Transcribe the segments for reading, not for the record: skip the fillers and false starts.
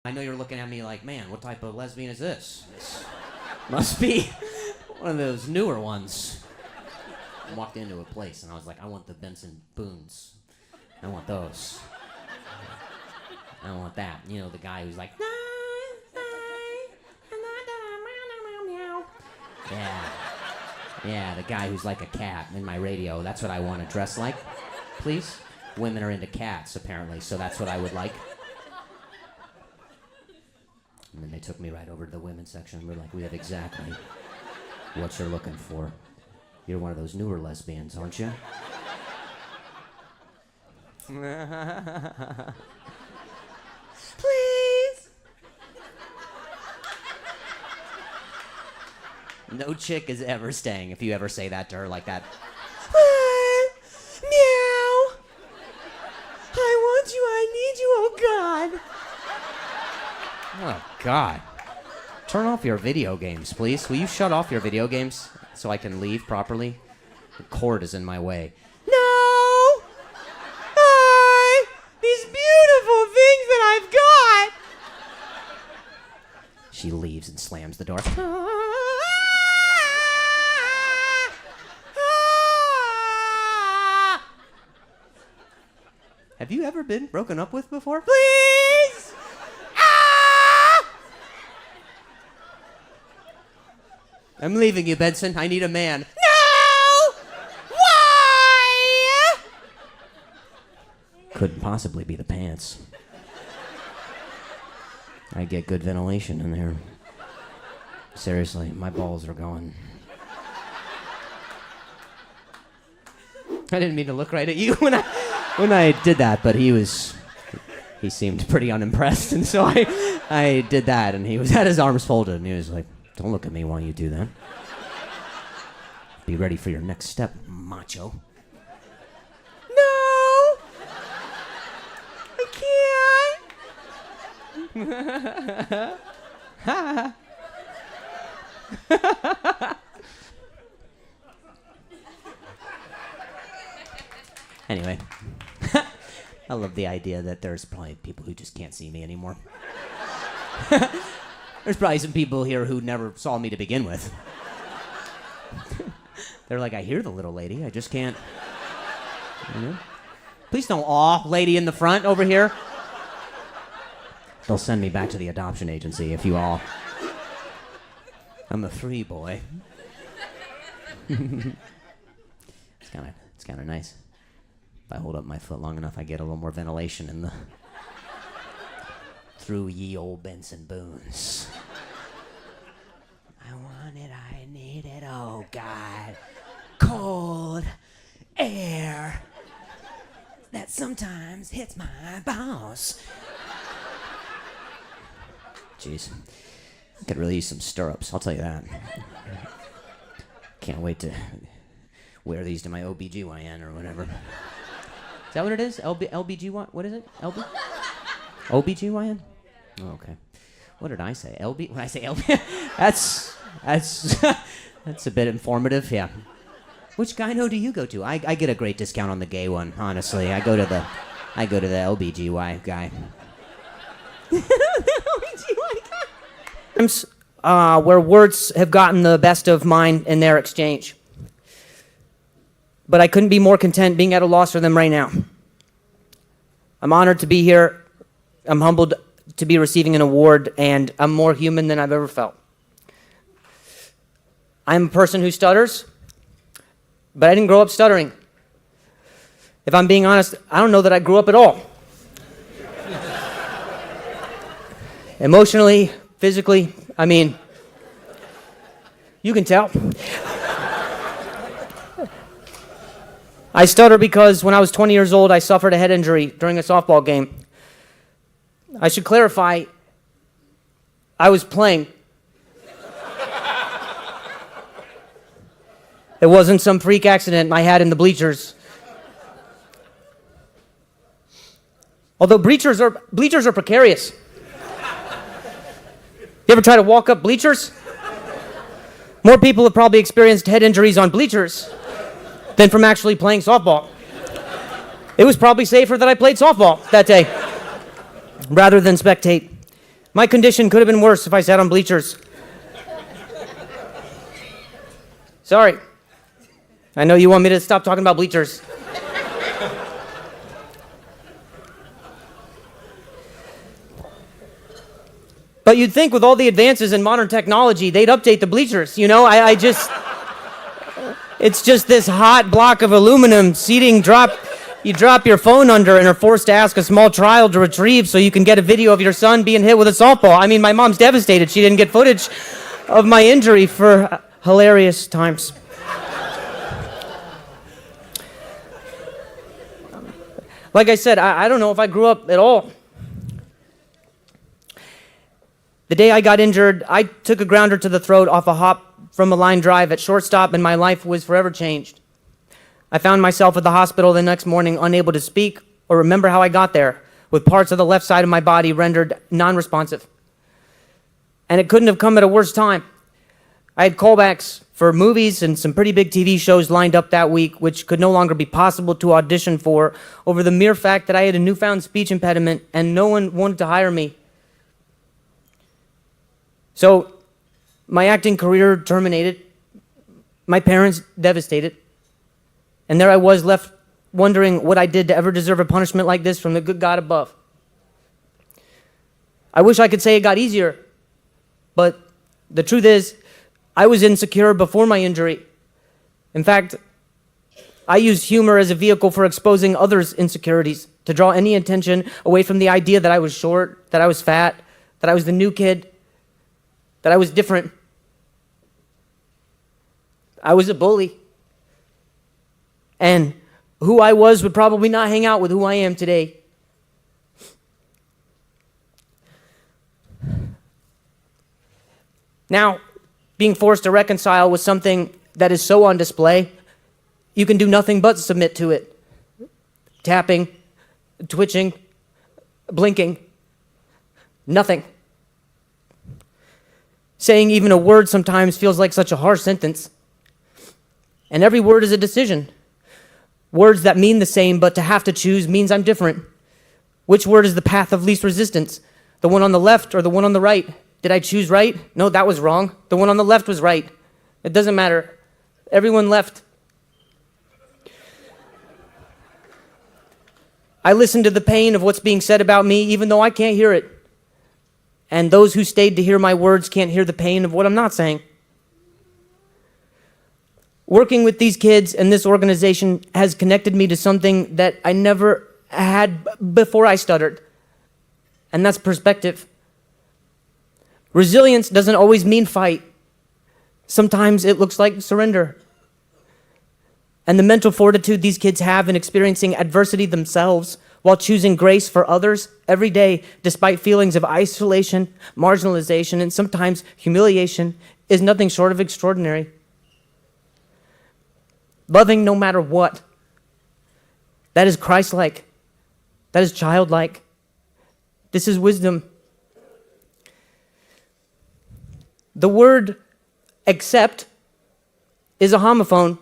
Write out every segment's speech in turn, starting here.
I know you're looking at me like, man, what type of lesbian is this? This must be one of those newer ones. I walked into a place and I was like, I want the Benson Boones. I want those. I want that. You know, the guy who's like, yeah, the guy who's like a cat in my radio. That's what I want to dress like, please. Women are into cats, apparently, so that's what I would like. And then they took me right over to the women's section. We're like, we have exactly what you're looking for. You're one of those newer lesbians, aren't you? Please. No chick is ever staying if you ever say that to her like that. Meow. I want you, I need you, oh God. Oh God. Turn off your video games, please. Will you shut off your video games so I can leave properly? The cord is in my way. No! Hi! These beautiful things that I've got! She leaves and slams the door. Have you ever been broken up with before? Please! I'm leaving you, Benson. I need a man. No! Why? Couldn't possibly be the pants. I get good ventilation in there. Seriously, my balls are going. I didn't mean to look right at you when I did that, but he seemed pretty unimpressed, and so I did that, and he had his arms folded, and he was like, don't look at me while you do that. Be ready for your next step, macho. No! I can't! Anyway, I love the idea that there's probably people who just can't see me anymore. There's probably some people here who never saw me to begin with. They're like, I hear the little lady, I just can't. You know? Please don't awe, lady in the front over here. They'll send me back to the adoption agency if you all. I'm a free boy. It's kind of nice. If I hold up my foot long enough, I get a little more ventilation in the through ye old Benson Boones. I want it, I need it, oh God. Cold air that sometimes hits my balls. Jeez, I could really use some stirrups, I'll tell you that. Can't wait to wear these to my OBGYN or whatever. Is that what it is? LBGYN? What is it? OBGYN? Oh, okay. What did I say? LB? When I say LB, that's a bit informative. Yeah. Which gyno do you go to? I get a great discount on the gay one. Honestly, I go to the LBGY guy. Where words have gotten the best of mine in their exchange. But I couldn't be more content being at a loss for them right now. I'm honored to be here. I'm humbled to be receiving an award, and I'm more human than I've ever felt. I'm a person who stutters, but I didn't grow up stuttering. If I'm being honest, I don't know that I grew up at all. Emotionally, physically, I mean, you can tell. I stutter because when I was 20 years old, I suffered a head injury during a softball game. I should clarify, I was playing. It wasn't some freak accident I had in the bleachers. Although bleachers are precarious. You ever try to walk up bleachers? More people have probably experienced head injuries on bleachers than from actually playing softball. It was probably safer that I played softball that day rather than spectate. My condition could have been worse if I sat on bleachers. Sorry. I know you want me to stop talking about bleachers. But you'd think with all the advances in modern technology, they'd update the bleachers. You know, it's just this hot block of aluminum seating you drop your phone under and are forced to ask a small child to retrieve so you can get a video of your son being hit with a softball. I mean, my mom's devastated. She didn't get footage of my injury for hilarious times. Like I said, I don't know if I grew up at all. The day I got injured, I took a grounder to the throat off a hop from a line drive at shortstop, and my life was forever changed. I found myself at the hospital the next morning, unable to speak or remember how I got there, with parts of the left side of my body rendered non-responsive. And it couldn't have come at a worse time. I had callbacks for movies and some pretty big TV shows lined up that week, which could no longer be possible to audition for over the mere fact that I had a newfound speech impediment and no one wanted to hire me. So, my acting career terminated, my parents devastated, and there I was left wondering what I did to ever deserve a punishment like this from the good God above. I wish I could say it got easier, but the truth is, I was insecure before my injury. In fact, I used humor as a vehicle for exposing others' insecurities, to draw any attention away from the idea that I was short, that I was fat, that I was the new kid, that I was different. I was a bully. And who I was would probably not hang out with who I am today. Now, being forced to reconcile with something that is so on display, you can do nothing but submit to it. Tapping, twitching, blinking, nothing. Saying even a word sometimes feels like such a harsh sentence. And every word is a decision. Words that mean the same, but to have to choose means I'm different. Which word is the path of least resistance? The one on the left or the one on the right? Did I choose right? No, that was wrong. The one on the left was right. It doesn't matter. Everyone left. I listen to the pain of what's being said about me, even though I can't hear it. And those who stayed to hear my words can't hear the pain of what I'm not saying. Working with these kids and this organization has connected me to something that I never had before I stuttered, and that's perspective. Resilience doesn't always mean fight. Sometimes it looks like surrender. And the mental fortitude these kids have in experiencing adversity themselves while choosing grace for others every day, despite feelings of isolation, marginalization, and sometimes humiliation, is nothing short of extraordinary. Loving no matter what. That is Christ-like. That is childlike. This is wisdom. The word accept is a homophone.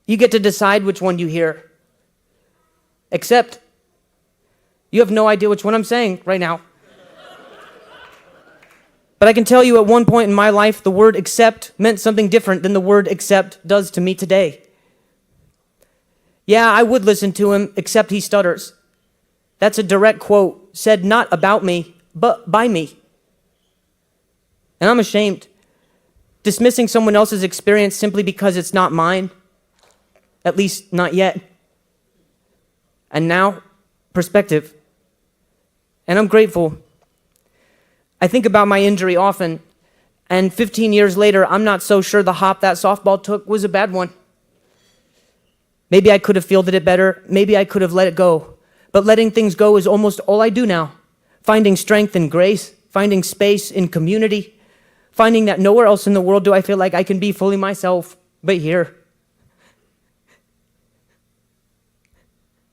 You get to decide which one you hear. Accept. You have no idea which one I'm saying right now. But I can tell you at one point in my life, the word accept meant something different than the word accept does to me today. Yeah, I would listen to him, except he stutters. That's a direct quote, said not about me, but by me. And I'm ashamed. Dismissing someone else's experience simply because it's not mine. At least not yet. And now, perspective. And I'm grateful. I think about my injury often, and 15 years later, I'm not so sure the hop that softball took was a bad one. Maybe I could have fielded it better. Maybe I could have let it go. But letting things go is almost all I do now. Finding strength in grace, finding space in community, finding that nowhere else in the world do I feel like I can be fully myself, but here.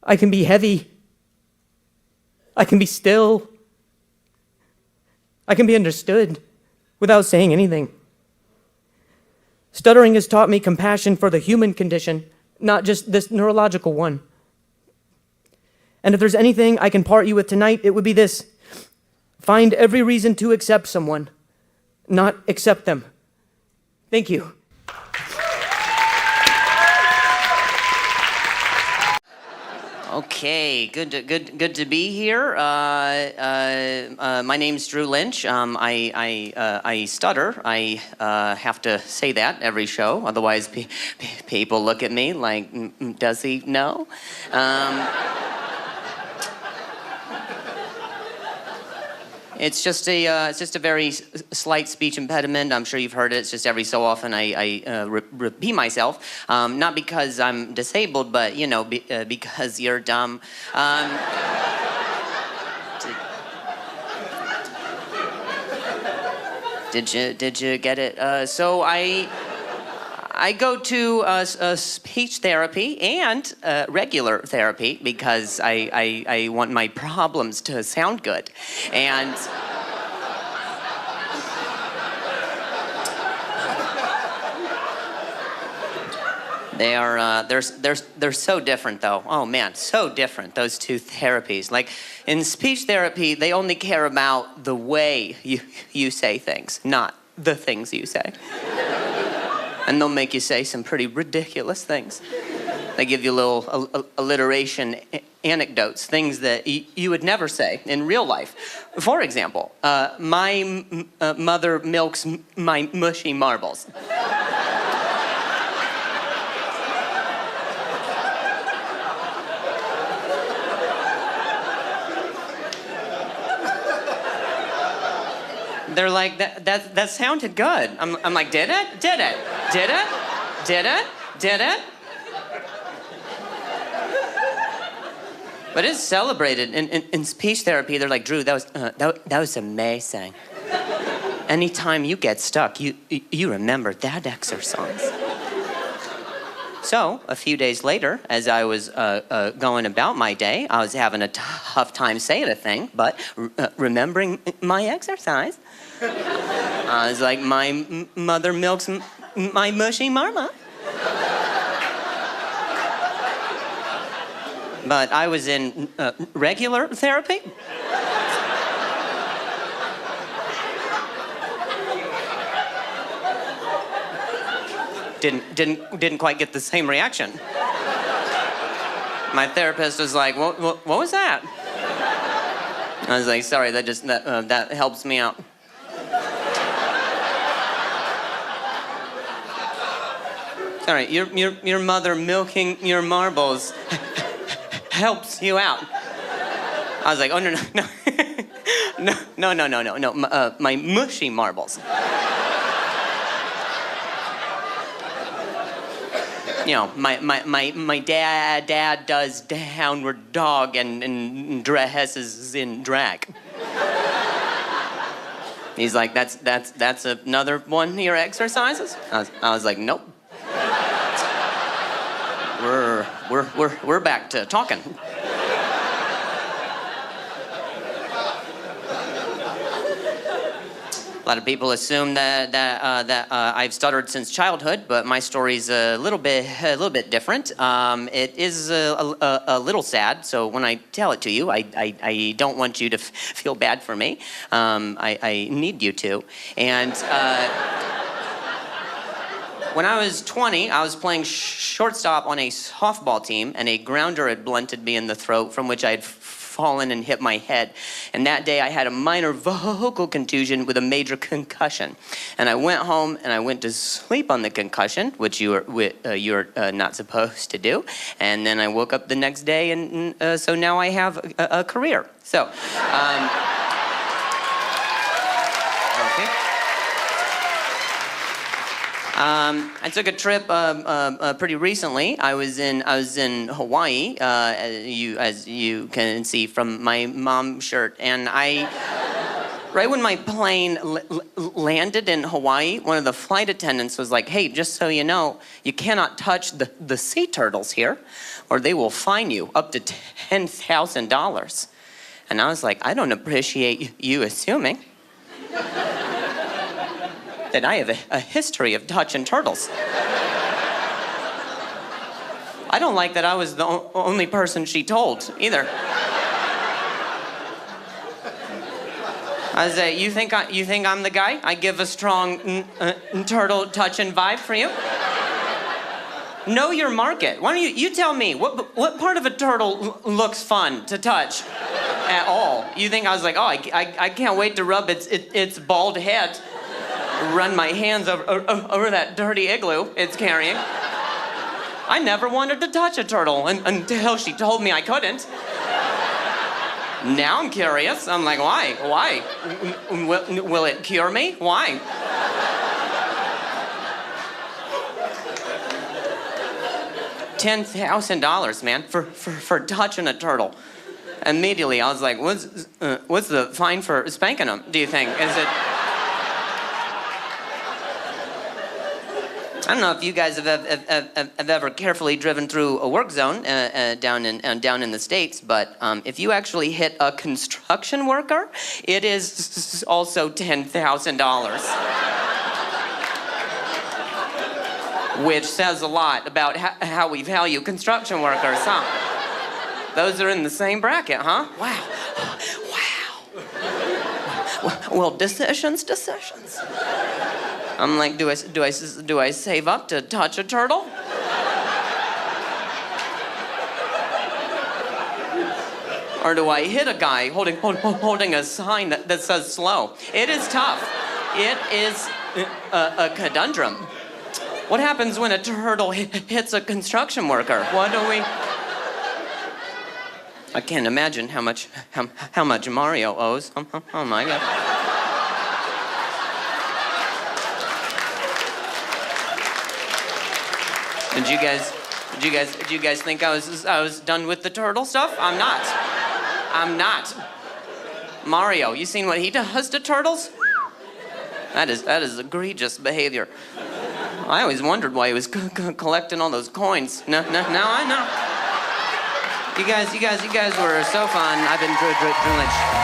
I can be heavy. I can be still. I can be understood without saying anything. Stuttering has taught me compassion for the human condition, not just this neurological one. And if there's anything I can part you with tonight, it would be this. find every reason to accept someone, not accept them. Thank you. Okay, good to be here. My name's Drew Lynch. I stutter. I have to say that every show, otherwise people look at me like, does he know? It's just a very slight speech impediment. I'm sure you've heard it. It's just every so often I repeat myself, not because I'm disabled, but because you're dumb. Did you get it? So I go to speech therapy and regular therapy because I want my problems to sound good. And they're so different though. Oh man, so different, those two therapies. Like in speech therapy, they only care about the way you say things, not the things you say. And they'll make you say some pretty ridiculous things. They give you little alliteration anecdotes, things that you would never say in real life. For example, my mother milks my mushy marbles. They're like, that sounded good. I'm like, did it? Did it? Did it? Did it? Did it? But it's celebrated. In speech therapy, they're like, Drew, that was amazing. Anytime you get stuck, you remember that exercise. So, a few days later, as I was going about my day, I was having a tough time saying a thing, but remembering my exercise. I was like, my mother milks my mushy marma. But I was in regular therapy. Didn't quite get the same reaction. My therapist was like, what was that? I was like, sorry, that helps me out. Sorry, your mother milking your marbles helps you out. I was like, oh no, my mushy marbles. You know, my dad does downward dog and dresses in drag. He's like, that's another one of your exercises? I was like, nope. We're back to talking. A lot of people assume that I've stuttered since childhood, but my story's a little bit different. It is a little sad, so when I tell it to you, I don't want you to feel bad for me. I need you to. And when I was 20, I was playing shortstop on a softball team, and a grounder had blunted me in the throat, from which I had fallen and hit my head. And that day I had a minor vocal contusion with a major concussion. And I went home and I went to sleep on the concussion, which you're not supposed to do. And then I woke up the next day, and so now I have a career. So, okay. I took a trip pretty recently. I was in Hawaii, as you can see from my mom's shirt, and right when my plane landed in Hawaii, one of the flight attendants was like, "Hey, just so you know, you cannot touch the sea turtles here, or they will fine you up to $10,000." And I was like, "I don't appreciate you assuming that I have a history of touching turtles. I don't like that I was the only person she told, either." I say, you think I'm the guy? I give a strong turtle touch and vibe for you? Know your market. Why don't you tell me, what part of a turtle looks fun to touch at all? You think I was like, oh, I can't wait to rub its bald head, run my hands over that dirty igloo it's carrying. I never wanted to touch a turtle until she told me I couldn't. Now I'm curious. I'm like, why? Why? Will it cure me? Why? $10,000, man, for touching a turtle. Immediately, I was like, what's the fine for spanking them, do you think? Is it... I don't know if you guys have ever carefully driven through a work zone down in the States, but if you actually hit a construction worker, it is also $10,000. Which says a lot about how we value construction workers, huh? Those are in the same bracket, huh? Wow. Well, decisions. I'm like, do I save up to touch a turtle? Or do I hit a guy holding a sign that says slow? It is tough. It is a conundrum. What happens when a turtle hits a construction worker? What do we... I can't imagine how much Mario owes. Oh my God. Did you guys think I was done with the turtle stuff? I'm not. Mario, you seen what he does to turtles? That is egregious behavior. I always wondered why he was collecting all those coins. Now I know. You guys were so fun. I've been Drew Lynch.